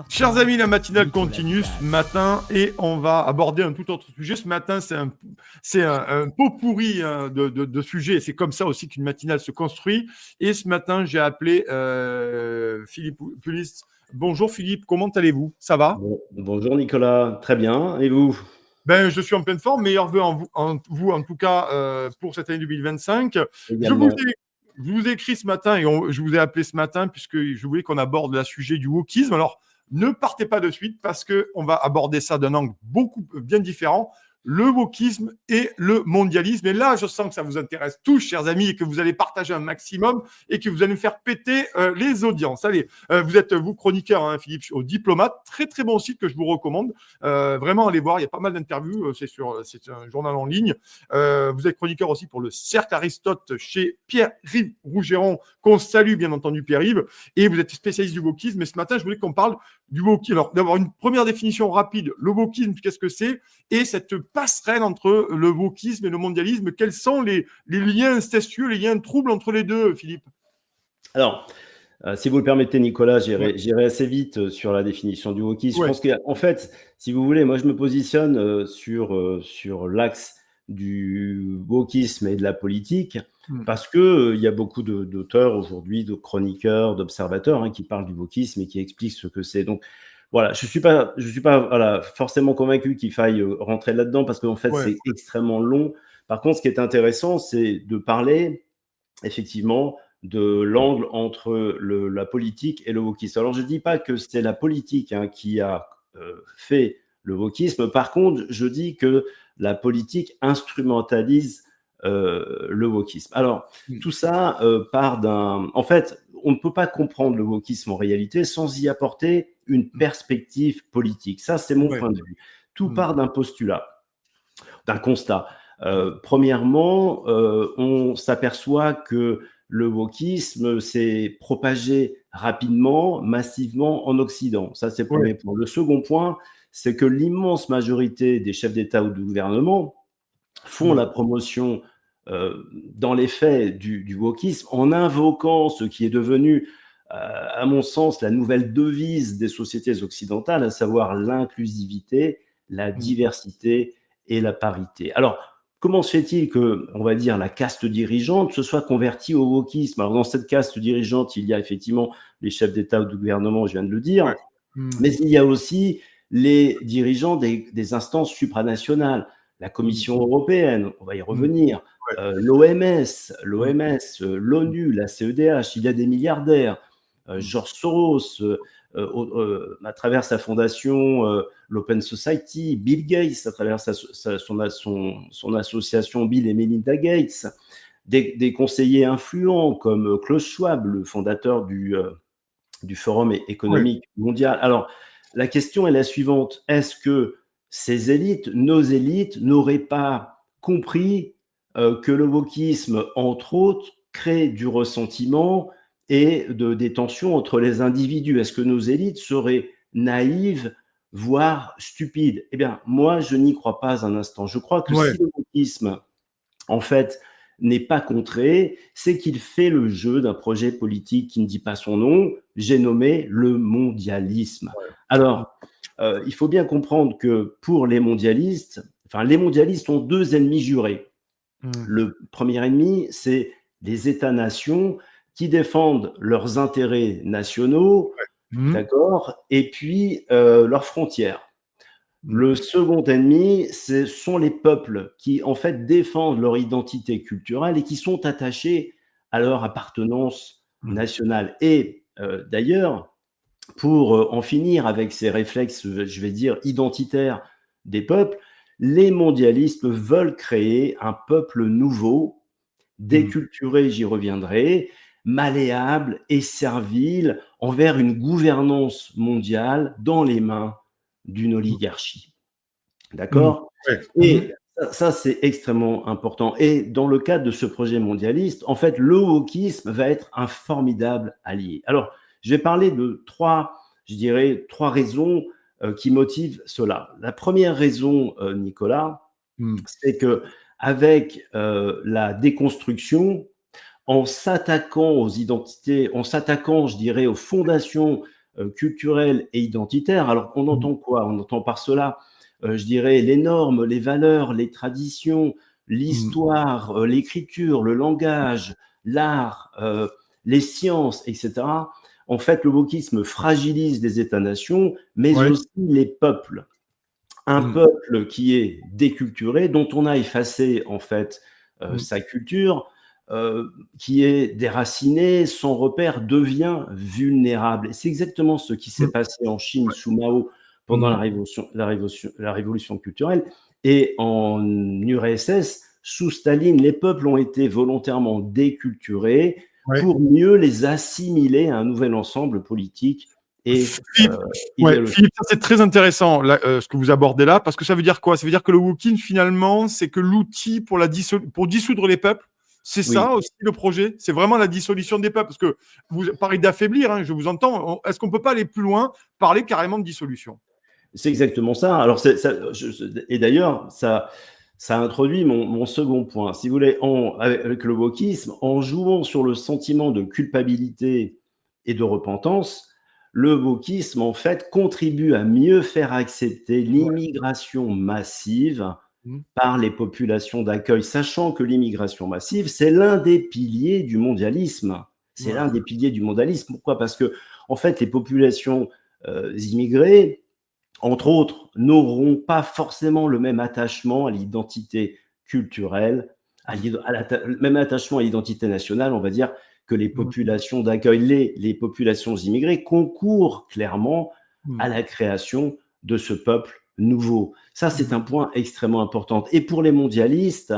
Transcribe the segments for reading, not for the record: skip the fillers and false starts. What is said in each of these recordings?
Chers amis, la matinale Nicolas continue Vidal. ce matin et on va aborder un tout autre sujet. Ce matin, c'est un pot pourri de sujets. C'est comme ça aussi qu'une matinale se construit. Et ce matin, j'ai appelé Philippe Pulis. Bonjour Philippe, comment allez-vous? Ça va? Bonjour Nicolas, très bien. Et vous? Ben, je suis en pleine forme. Meilleurs vœux en tout cas, pour cette année 2025. Également. Je vous ai écrit ce matin et je vous ai appelé ce matin puisque je voulais qu'on aborde le sujet du wokisme. Alors, ne partez pas de suite parce qu'on va aborder ça d'un angle bien différent. Le wokisme et le mondialisme. Et là, je sens que ça vous intéresse tous, chers amis, et que vous allez partager un maximum et que vous allez me faire péter les audiences. Allez, vous êtes, vous, chroniqueur, hein, Philippe, au Diplomate. Très, très bon site que je vous recommande. Vraiment, allez voir, il y a pas mal d'interviews. C'est un journal en ligne. Vous êtes chroniqueur aussi pour le Cercle Aristote chez Pierre-Yves Rougeron, qu'on salue, bien entendu, Pierre-Yves. Et vous êtes spécialiste du wokisme. Mais ce matin, je voulais qu'on parle du wokisme. Alors, d'avoir une première définition rapide. Le wokisme, qu'est-ce que c'est? Et cette passerelle entre le wokisme et le mondialisme, quels sont les liens incestueux, les liens troubles entre les deux, Philippe? Alors, si vous le permettez, Nicolas, j'irai assez vite sur la définition du wokisme. Ouais. Je pense qu'en fait, si vous voulez, moi je me positionne sur l'axe du wokisme et de la politique, parce que il y a beaucoup d'auteurs aujourd'hui, de chroniqueurs, d'observateurs qui parlent du wokisme et qui expliquent ce que c'est. Donc voilà, je suis pas voilà, forcément convaincu qu'il faille rentrer là-dedans parce qu'en fait c'est extrêmement long. Par contre, ce qui est intéressant, c'est de parler effectivement de l'angle entre la politique et le wokisme. Alors, je ne dis pas que c'est la politique qui a fait le wokisme. Par contre, je dis que la politique instrumentalise le wokisme. Alors, tout ça part d'un... En fait, on ne peut pas comprendre le wokisme en réalité sans y apporter une perspective politique. Ça, c'est mon point de vue. Tout part d'un postulat, d'un constat. Premièrement, on s'aperçoit que le wokisme s'est propagé rapidement, massivement en Occident. Ça, c'est le premier point. Le second point, c'est que l'immense majorité des chefs d'État ou de gouvernement font la promotion dans les faits du wokisme en invoquant ce qui est devenu, à mon sens, la nouvelle devise des sociétés occidentales, à savoir l'inclusivité, la diversité et la parité. Alors, comment se fait-il que, on va dire, la caste dirigeante se soit convertie au wokisme? Alors, dans cette caste dirigeante, il y a effectivement les chefs d'État ou de gouvernement, je viens de le dire, mais il y a aussi les dirigeants des instances supranationales, la Commission européenne, on va y revenir, l'OMS, l'ONU, la CEDH, il y a des milliardaires, George Soros, à travers sa fondation, l'Open Society, Bill Gates, à travers son association Bill et Melinda Gates, des conseillers influents comme Klaus Schwab, le fondateur du Forum économique mondial. Alors, la question est la suivante. Est-ce que ces élites, nos élites, n'auraient pas compris que le wokisme, entre autres, crée du ressentiment et des tensions entre les individus? Est-ce que nos élites seraient naïves, voire stupides? Eh bien, moi, je n'y crois pas un instant. Je crois que si le wokisme, en fait, n'est pas contré, c'est qu'il fait le jeu d'un projet politique qui ne dit pas son nom, j'ai nommé le mondialisme. Alors, il faut bien comprendre que pour les mondialistes ont deux ennemis jurés. Le premier ennemi, c'est les États-nations qui défendent leurs intérêts nationaux, d'accord, et puis leurs frontières. Le second ennemi, ce sont les peuples qui, en fait, défendent leur identité culturelle et qui sont attachés à leur appartenance nationale. Et d'ailleurs, pour en finir avec ces réflexes, je vais dire, identitaires des peuples, les mondialistes veulent créer un peuple nouveau, déculturé, j'y reviendrai, malléable et servile envers une gouvernance mondiale dans les mains d'une oligarchie. D'accord ? Et ça, c'est extrêmement important. Et dans le cadre de ce projet mondialiste, en fait, le wokisme va être un formidable allié. Alors, je vais parler de trois raisons qui motivent cela. La première raison, Nicolas, c'est que avec la déconstruction, en s'attaquant aux identités, en s'attaquant, je dirais, aux fondations culturel et identitaire. Alors, on entend quoi? On entend par cela, je dirais, les normes, les valeurs, les traditions, l'histoire, l'écriture, le langage, l'art, les sciences, etc. En fait, le wokisme fragilise les États-nations, mais Ouais. aussi les peuples. Un peuple qui est déculturé, dont on a effacé en fait sa culture, qui est déraciné, son repère devient vulnérable. Et c'est exactement ce qui s'est passé en Chine sous Mao pendant la révolution culturelle, et en URSS sous Staline. Les peuples ont été volontairement déculturés Ouais. pour mieux les assimiler à un nouvel ensemble politique et Philippe, idéologique. Philippe, ça c'est très intéressant là, ce que vous abordez là, parce que ça veut dire quoi? Ça veut dire que le wokisme, finalement, c'est que l'outil pour, pour dissoudre les peuples, c'est Oui. ça aussi le projet? C'est vraiment la dissolution des peuples? Parce que vous parlez d'affaiblir, hein, je vous entends. Est-ce qu'on ne peut pas aller plus loin, parler carrément de dissolution? C'est exactement ça. Alors, et d'ailleurs, ça introduit mon second point. Si vous voulez, avec le wokisme, en jouant sur le sentiment de culpabilité et de repentance, le wokisme, en fait, contribue à mieux faire accepter Ouais. l'immigration massive Mmh. par les populations d'accueil, sachant que l'immigration massive, c'est l'un des piliers du mondialisme. C'est Ouais. l'un des piliers du mondialisme. Pourquoi? Parce que, en fait, les populations immigrées, entre autres, n'auront pas forcément le même attachement à l'identité culturelle, le même attachement à l'identité nationale, on va dire, que les Mmh. populations d'accueil. Les populations immigrées concourent clairement Mmh. à la création de ce peuple nouveau. Ça, c'est un point extrêmement important. Et pour les mondialistes,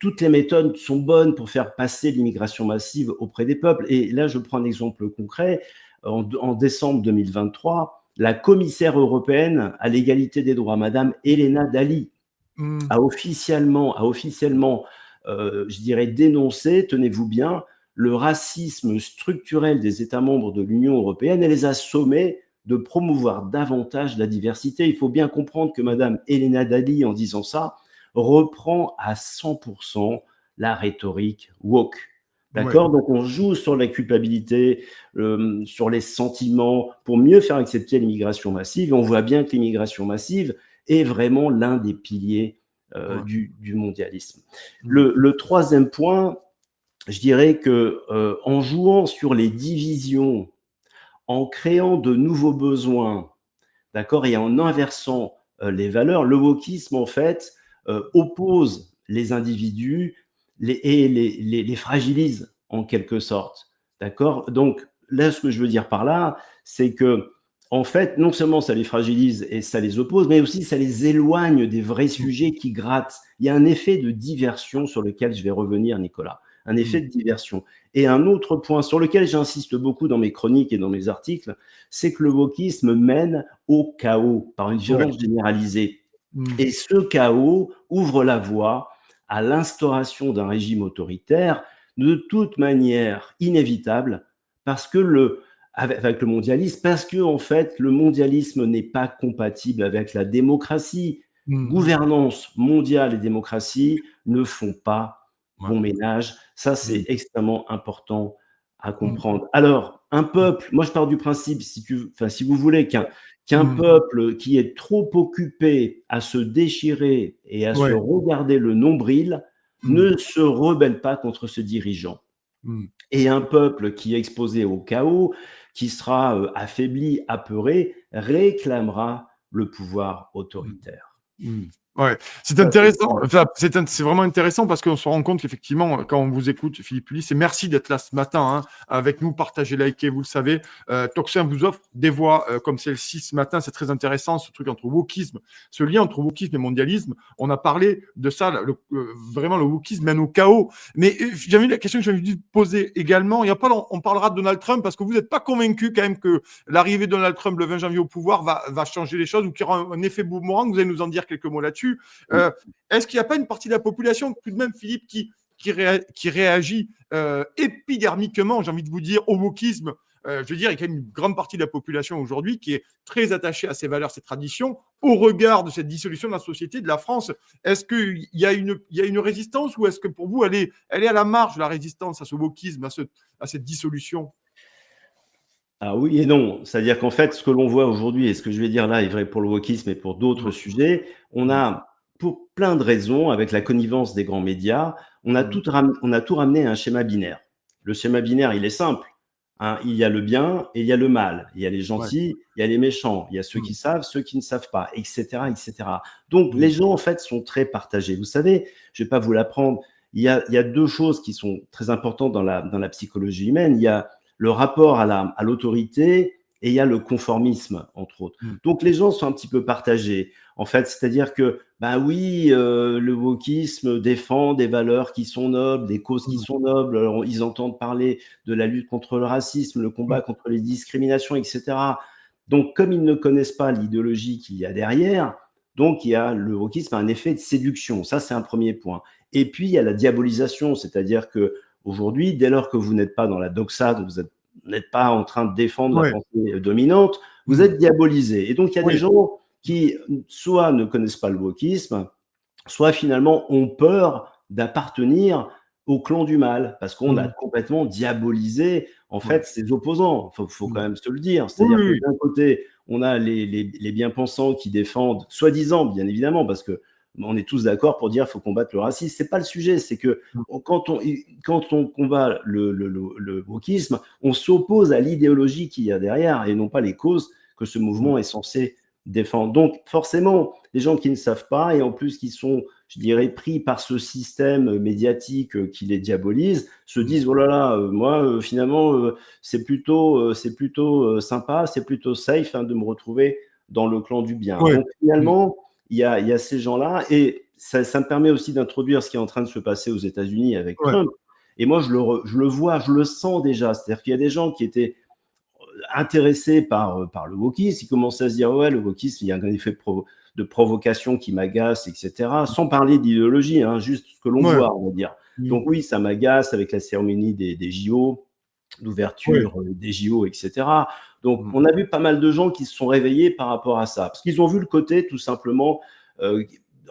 toutes les méthodes sont bonnes pour faire passer l'immigration massive auprès des peuples. Et là, je prends un exemple concret. En décembre 2023, la commissaire européenne à l'égalité des droits, Madame Helena Dalli, Mmh. a officiellement, je dirais, dénoncé, tenez-vous bien, le racisme structurel des États membres de l'Union européenne et les a sommés de promouvoir davantage la diversité. Il faut bien comprendre que Madame Helena Dalli, en disant ça, reprend à 100% la rhétorique woke. Ouais. D'accord? Donc, on joue sur la culpabilité, sur les sentiments, pour mieux faire accepter l'immigration massive. Et on voit bien que l'immigration massive est vraiment l'un des piliers Ouais. du mondialisme. Mmh. Le troisième point, je dirais que en jouant sur les divisions, en créant de nouveaux besoins, d'accord, et en inversant les valeurs, le wokisme, en fait, oppose les individus et les fragilise en quelque sorte. D'accord? Donc, là, ce que je veux dire par là, c'est que, en fait, non seulement ça les fragilise et ça les oppose, mais aussi ça les éloigne des vrais sujets qui grattent. Il y a un effet de diversion sur lequel je vais revenir, Nicolas. Un effet de diversion. Et un autre point sur lequel j'insiste beaucoup dans mes chroniques et dans mes articles, c'est que le wokisme mène au chaos par une Ouais. violence généralisée. Mmh. Et ce chaos ouvre la voie à l'instauration d'un régime autoritaire de toute manière inévitable parce que avec le mondialisme, parce que en fait, le mondialisme n'est pas compatible avec la démocratie. Mmh. Gouvernance mondiale et démocratie ne font pas Ouais. bon ménage. Ça, Mmh. c'est extrêmement important à Mmh. comprendre. Alors, un peuple, moi je pars du principe, si vous voulez, qu'un Mmh. peuple qui est trop occupé à se déchirer et à se Ouais. regarder le nombril Mmh. ne se rebelle pas contre ce dirigeant. Mmh. Et un peuple qui est exposé au chaos, qui sera affaibli, apeuré, réclamera le pouvoir Mmh. autoritaire. Mmh. Ouais, c'est Ça, c'est intéressant. Enfin, c'est vraiment intéressant parce qu'on se rend compte qu'effectivement, quand on vous écoute, Philippe Ulysse, et merci d'être là ce matin hein, avec nous, partagez, likez, vous le savez. Toxin vous offre des voix comme celle-ci ce matin. C'est très intéressant, ce truc entre wokisme, ce lien entre wokisme et mondialisme. On a parlé de ça, vraiment le wokisme mène au chaos. Mais j'avais la question que j'avais dû poser également. Il y a pas longtemps, on parlera de Donald Trump parce que vous n'êtes pas convaincu quand même que l'arrivée de Donald Trump le 20 janvier au pouvoir va changer les choses ou qu'il y aura un effet boomerang. Vous allez nous en dire quelques mots là-dessus. Est-ce qu'il n'y a pas une partie de la population, tout de même, Philippe, qui réagit épidermiquement, j'ai envie de vous dire, au wokisme je veux dire, il y a quand même une grande partie de la population aujourd'hui qui est très attachée à ses valeurs, ses traditions, au regard de cette dissolution de la société de la France. Est-ce qu'il y a une résistance ou est-ce que pour vous, elle est, à la marge, la résistance à ce wokisme, à cette dissolution? Ah oui et non. C'est-à-dire qu'en fait, ce que l'on voit aujourd'hui et ce que je vais dire là est vrai pour le wokisme et pour d'autres Mmh. sujets. On Mmh. a, pour plein de raisons, avec la connivence des grands médias, Mmh. on a tout ramené à un schéma binaire. Le schéma binaire, il est simple, hein. Il y a le bien et il y a le mal. Il y a les Ouais. gentils, il y a les méchants. Il y a ceux qui Mmh. savent, ceux qui ne savent pas, et cetera, et cetera. Donc Mmh. les gens, en fait, sont très partagés. Vous savez, je vais pas vous l'apprendre, il y a 2 choses qui sont très importantes dans la psychologie humaine. Il y a le rapport à l'autorité et il y a le conformisme, entre autres. Mmh. Donc les gens sont un petit peu partagés, en fait, c'est-à-dire que, ben oui, le wokisme défend des valeurs qui sont nobles, des causes qui Mmh. sont nobles. Alors, ils entendent parler de la lutte contre le racisme, le Mmh. combat contre les discriminations, etc. Donc, comme ils ne connaissent pas l'idéologie qu'il y a derrière, donc il y a le wokisme a un effet de séduction. Ça, c'est un premier point. Et puis, il y a la diabolisation, c'est-à-dire que aujourd'hui, dès lors que vous n'êtes pas dans la doxa, vous n'êtes pas en train de défendre la Ouais. pensée dominante, vous Mmh. êtes diabolisé. Et donc, il y a des Oui. gens qui, soit ne connaissent pas le wokisme, soit finalement ont peur d'appartenir au clan du mal, parce qu'on a Mmh. complètement diabolisé, en Ouais. fait, ses opposants. Faut quand Mmh. même se le dire. Oui, C'est-à-dire oui, que oui. d'un côté, on a les bien-pensants qui défendent, soi-disant, bien évidemment, parce que on est tous d'accord pour dire qu'il faut combattre le racisme. C'est pas le sujet, c'est que Mmh. quand on combat le wokisme, on s'oppose à l'idéologie qu'il y a derrière et non pas les causes que ce Mmh. mouvement est censé défendre. Donc, forcément, les gens qui ne savent pas et en plus qui sont, je dirais, pris par ce système médiatique qui les diabolise, se Mmh. disent, oh là là, moi, finalement, c'est plutôt sympa, c'est plutôt safe hein, de me retrouver dans le clan du bien. Ouais. Donc, Mmh. finalement, il y a ces gens-là et ça me permet aussi d'introduire ce qui est en train de se passer aux États-Unis avec Ouais. Trump. Et moi, je le vois, je le sens déjà. C'est-à-dire qu'il y a des gens qui étaient intéressés par le wokisme, ils commençaient à se dire ouais, le wokisme, il y a un effet de provocation qui m'agace, etc. Sans parler d'idéologie, hein, juste ce que l'on Ouais. voit, on va dire. Mmh. Donc oui, ça m'agace avec la cérémonie des JO, Ouais. l'ouverture des JO, etc. Donc Mmh. on a vu pas mal de gens qui se sont réveillés par rapport à ça, parce qu'ils ont vu le côté tout simplement, euh,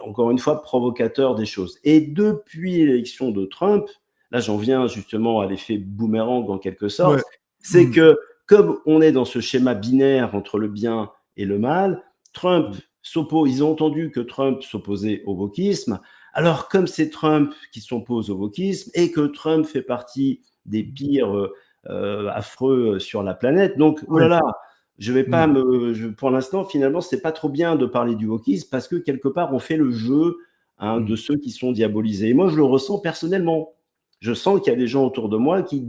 encore une fois, provocateur des choses. Et depuis l'élection de Trump, là j'en viens justement à l'effet boomerang en quelque Ouais. sorte, c'est Mmh. que comme on est dans ce schéma binaire entre le bien et le mal, Trump Mmh. s'oppose, ils ont entendu que Trump s'opposait au wokisme. Alors, comme c'est Trump qui s'oppose au wokisme et que Trump fait partie des pires affreux sur la planète, donc, oh Ouais. là là, je vais pas Mmh. pour l'instant, finalement, c'est pas trop bien de parler du wokisme parce que quelque part, on fait le jeu hein, Mmh. de ceux qui sont diabolisés. Et moi, je le ressens personnellement. Je sens qu'il y a des gens autour de moi qui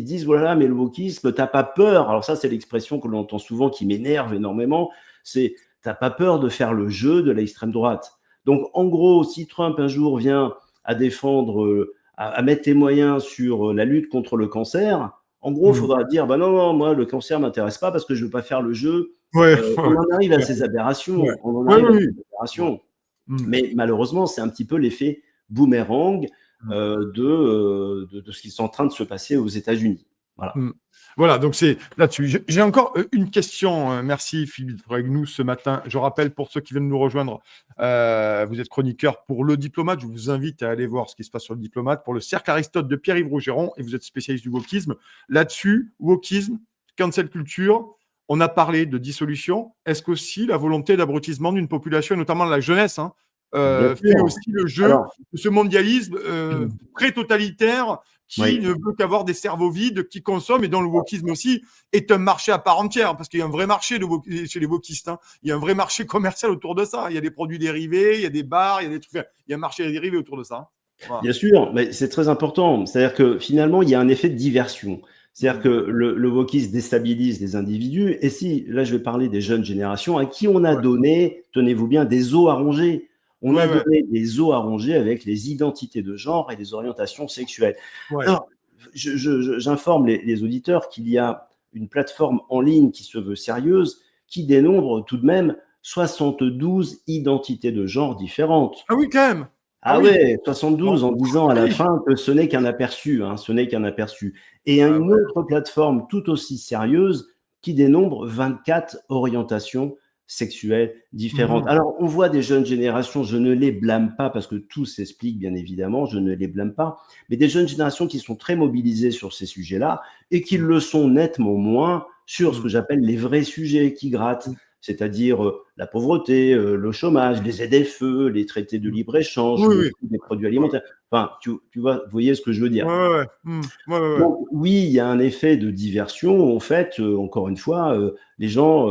disent voilà, mais le wokisme, t'as pas peur. Alors, ça, c'est l'expression que l'on entend souvent qui m'énerve énormément. C'est t'as pas peur de faire le jeu de l'extrême droite. Donc, en gros, si Trump un jour vient à défendre, à mettre les moyens sur la lutte contre le cancer, en gros, il Mmh. faudra dire bah non, non, moi, le cancer m'intéresse pas parce que je veux pas faire le jeu. Ouais. Ouais. On en arrive à Ouais. ces Ouais. aberrations. On en Ouais, arrive à oui, ces oui. Ouais. aberrations. Mmh. Mais malheureusement, c'est un petit peu l'effet boomerang Mmh. de ce qui est en train de se passer aux États-Unis. Voilà. Mmh. Voilà, donc c'est là-dessus. J'ai encore une question. Merci Philippe d'être avec nous ce matin. Je rappelle pour ceux qui viennent nous rejoindre, vous êtes chroniqueur pour Le Diplomate. Je vous invite à aller voir ce qui se passe sur Le Diplomate pour le Cercle Aristote de Pierre-Yves Rougeron et vous êtes spécialiste du wokisme. Là-dessus, wokisme, cancel culture, on a parlé de dissolution. Est-ce qu'aussi la volonté d'abrutissement d'une population, et notamment de la jeunesse, hein, Bien fait sûr. aussi le jeu Alors, de ce mondialisme pré-totalitaire qui oui. ne veut qu'avoir des cerveaux vides, qui consomment, et dont le wokisme aussi est un marché à part entière, parce qu'il y a un vrai marché chez les wokistes. Hein. Il y a un vrai marché commercial autour de ça. Il y a des produits dérivés, il y a des bars, il y a des trucs. Il y a un marché dérivé autour de ça. Hein. Voilà. Bien sûr, mais c'est très important. C'est-à-dire que finalement, il y a un effet de diversion. C'est-à-dire que Mmh. le wokisme déstabilise les individus. Et si, là, je vais parler des jeunes générations à qui on a Ouais. donné, tenez-vous bien, des os à ronger. On a Ouais, ouais, donné des os à ronger avec les identités de genre et les orientations sexuelles. ouais. Alors, j'informe les auditeurs qu'il y a une plateforme en ligne qui se veut sérieuse, qui dénombre tout de même 72 identités de genre différentes. Ah oui, quand même. Ah Ah oui. ouais, Bon. 72 en disant à Ah la oui. fin que ce n'est qu'un aperçu, hein, ce n'est qu'un aperçu. Et Ah une ouais. autre plateforme tout aussi sérieuse qui dénombre 24 orientations sexuelles différentes. Mmh. Alors, on voit des jeunes générations, je ne les blâme pas parce que tout s'explique bien évidemment, je ne les blâme pas, mais des jeunes générations qui sont très mobilisées sur ces sujets-là et qui Mmh. le sont nettement moins sur ce que j'appelle les vrais sujets qui grattent, c'est-à-dire la pauvreté, le chômage, les ZFE, les traités de libre-échange, le prix des produits alimentaires. Enfin, tu vois, vous voyez ce que je veux dire. Donc, oui, il y a un effet de diversion. En fait, encore une fois, les gens,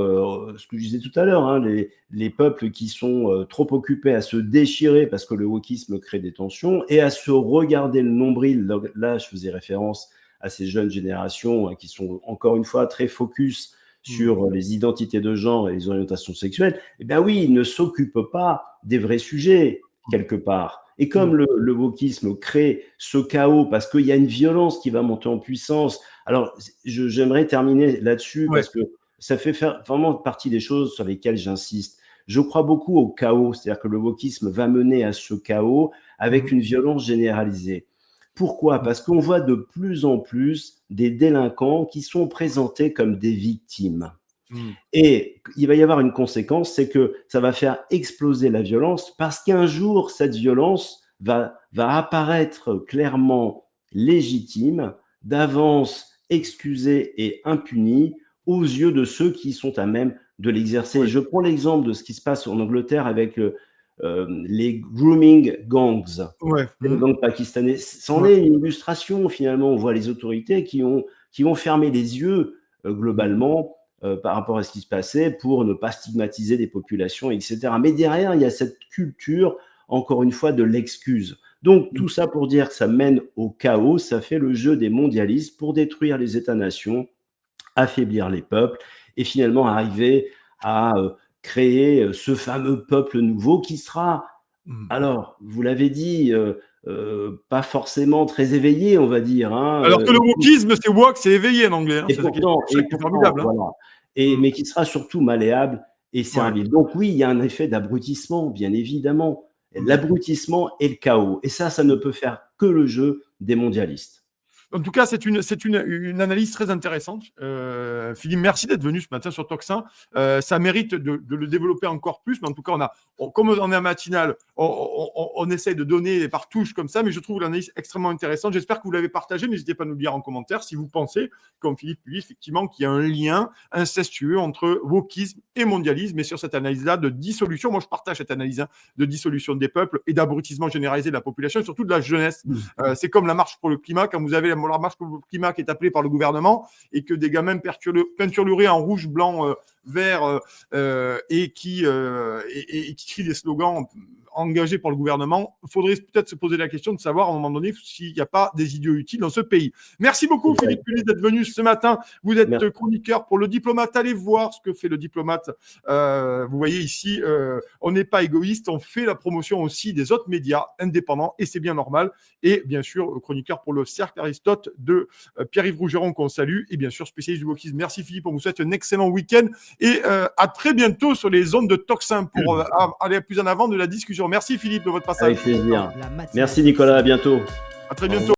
ce que je disais tout à l'heure, hein, les peuples qui sont trop occupés à se déchirer parce que le wokisme crée des tensions et à se regarder le nombril. Là, je faisais référence à ces jeunes générations qui sont, encore une fois, très focus sur les identités de genre et les orientations sexuelles. Eh bien oui, ils ne s'occupent pas des vrais sujets, quelque part. Et comme le wokisme crée ce chaos parce qu'il y a une violence qui va monter en puissance. Alors, j'aimerais terminer là-dessus parce que ça fait vraiment partie des choses sur lesquelles j'insiste. Je crois beaucoup au chaos, c'est-à-dire que le wokisme va mener à ce chaos avec une violence généralisée. Pourquoi ? Parce qu'on voit de plus en plus des délinquants qui sont présentés comme des victimes. Et il va y avoir une conséquence, c'est que ça va faire exploser la violence parce qu'un jour, cette violence va apparaître clairement légitime, d'avance excusée et impunie aux yeux de ceux qui sont à même de l'exercer. Je prends l'exemple de ce qui se passe en Angleterre avec les grooming gangs, les gangs pakistanais. C'en est une illustration, finalement. On voit les autorités qui ont fermé les yeux globalement par rapport à ce qui se passait pour ne pas stigmatiser des populations, etc. Mais derrière, il y a cette culture, encore une fois, de l'excuse. Donc, tout ça pour dire que ça mène au chaos, ça fait le jeu des mondialistes pour détruire les États-nations, affaiblir les peuples et finalement arriver à créer ce fameux peuple nouveau qui sera, alors, vous l'avez dit, pas forcément très éveillé, on va dire. Hein, alors que le wokisme, c'est woke, c'est éveillé en anglais. Hein, et pourtant, formidable. Voilà. Mais qui sera surtout malléable et servile. Donc oui, il y a un effet d'abrutissement, bien évidemment. L'abrutissement et le chaos. Et ça ne peut faire que le jeu des mondialistes. En tout cas, c'est une analyse très intéressante. Philippe, merci d'être venu ce matin sur Tocsin. Ça mérite de le développer encore plus, mais en tout cas, comme on est en matinale, on essaie de donner par touches comme ça, mais je trouve l'analyse extrêmement intéressante. J'espère que vous l'avez partagée. N'hésitez pas à nous le dire en commentaire si vous pensez, comme Philippe lui, effectivement, qu'il y a un lien incestueux entre wokisme et mondialisme, et sur cette analyse-là de dissolution. Moi, je partage cette analyse de dissolution des peuples et d'abrutissement généralisé de la population, et surtout de la jeunesse. C'est comme la marche pour le climat, quand vous avez la marche pour le climat qui est appelée par le gouvernement et que des gamins peinturlurés en rouge, blanc, vert et qui crient des slogans engagés par le gouvernement, il faudrait peut-être se poser la question de savoir à un moment donné s'il n'y a pas des idiots utiles dans ce pays. Merci beaucoup Philippe Pulis d'être venu ce matin. Vous êtes chroniqueur pour Le Diplomate. Allez voir ce que fait Le Diplomate. Vous voyez ici, on n'est pas égoïste, on fait la promotion aussi des autres médias indépendants et c'est bien normal. Et bien sûr, chroniqueur pour le Cercle Aristote de Pierre-Yves Rougeron qu'on salue et bien sûr spécialiste du wokisme. Merci Philippe, on vous souhaite un excellent week-end et à très bientôt sur les ondes de Tocsin pour aller plus en avant de la discussion. Merci Philippe de votre passage. Avec plaisir. Merci Nicolas, à bientôt. À très bientôt.